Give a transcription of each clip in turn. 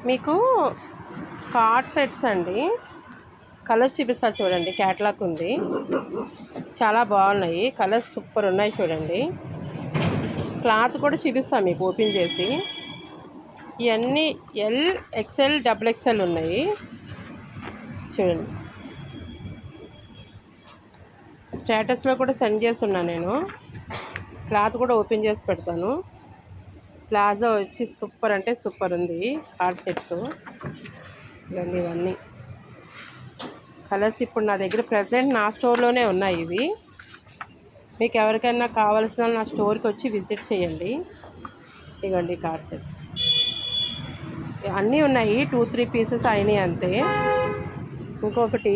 మీకు card sets అండి. Colours చూపిస్తా చూడండి. క్యాట్లాగ్ ఉంది, చాలా బాగున్నాయి. కలర్స్ సూపర్ ఉన్నాయి చూడండి. క్లాత్ కూడా చూపిస్తాను మీకు ఓపెన్ చేసి. ఇవన్నీ ఎల్, ఎక్సెల్, డబుల్ ఎక్సెల్ ఉన్నాయి చూడండి. స్టేటస్లో కూడా సెండ్ చేస్తున్నాను నేను. క్లాత్ కూడా ఓపెన్ చేసి పెడతాను. ప్లాజో వచ్చి సూపర్ అంటే సూపర్ ఉంది. కార్డ్ సెట్స్ ఇవన్నీ కలర్స్ ఇప్పుడు నా దగ్గర ప్రజెంట్ నా స్టోర్లోనే ఉన్నాయి. ఇవి మీకు ఎవరికైనా కావాల్సిన నా స్టోర్కి వచ్చి విజిట్ చేయండి. ఇవ్వండి కార్డ్ సెట్స్ అన్నీ ఉన్నాయి. 2-3 పీసెస్ అయినాయి అంతే. ఇంకొకటి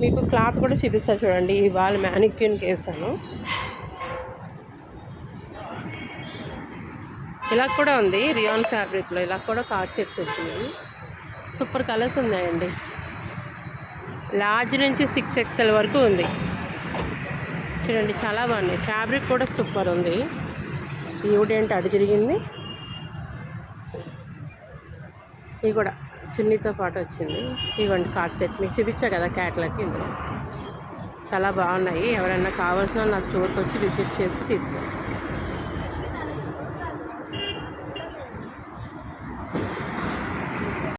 మీకు క్లాత్ కూడా చూపిస్తా చూడండి. ఇవాళ మ్యానిక్యూన్కి వేసాను. ఇలా కూడా ఉంది రియాన్ ఫ్యాబ్రిక్లో. ఇలా కూడా కార్డ్ సెట్స్ వచ్చినాయి. సూపర్ కలర్స్ ఉన్నాయండి. లార్జ్ నుంచి 6XL వరకు ఉంది చూడండి. చాలా బాగున్నాయి. ఫ్యాబ్రిక్ కూడా సూపర్ ఉంది. ఈవిడేంటి అడి తిరిగింది. ఇది కూడా చున్నీతో పాటు వచ్చింది. ఇవ్వండి కార్డ్ సెట్ మీకు చూపించా కదా క్యాట్లాగ్. ఇందులో చాలా బాగున్నాయి. ఎవరైనా కావాల్సిన నా స్టోర్కి వచ్చి విజిట్ చేసి తీసుకోండి.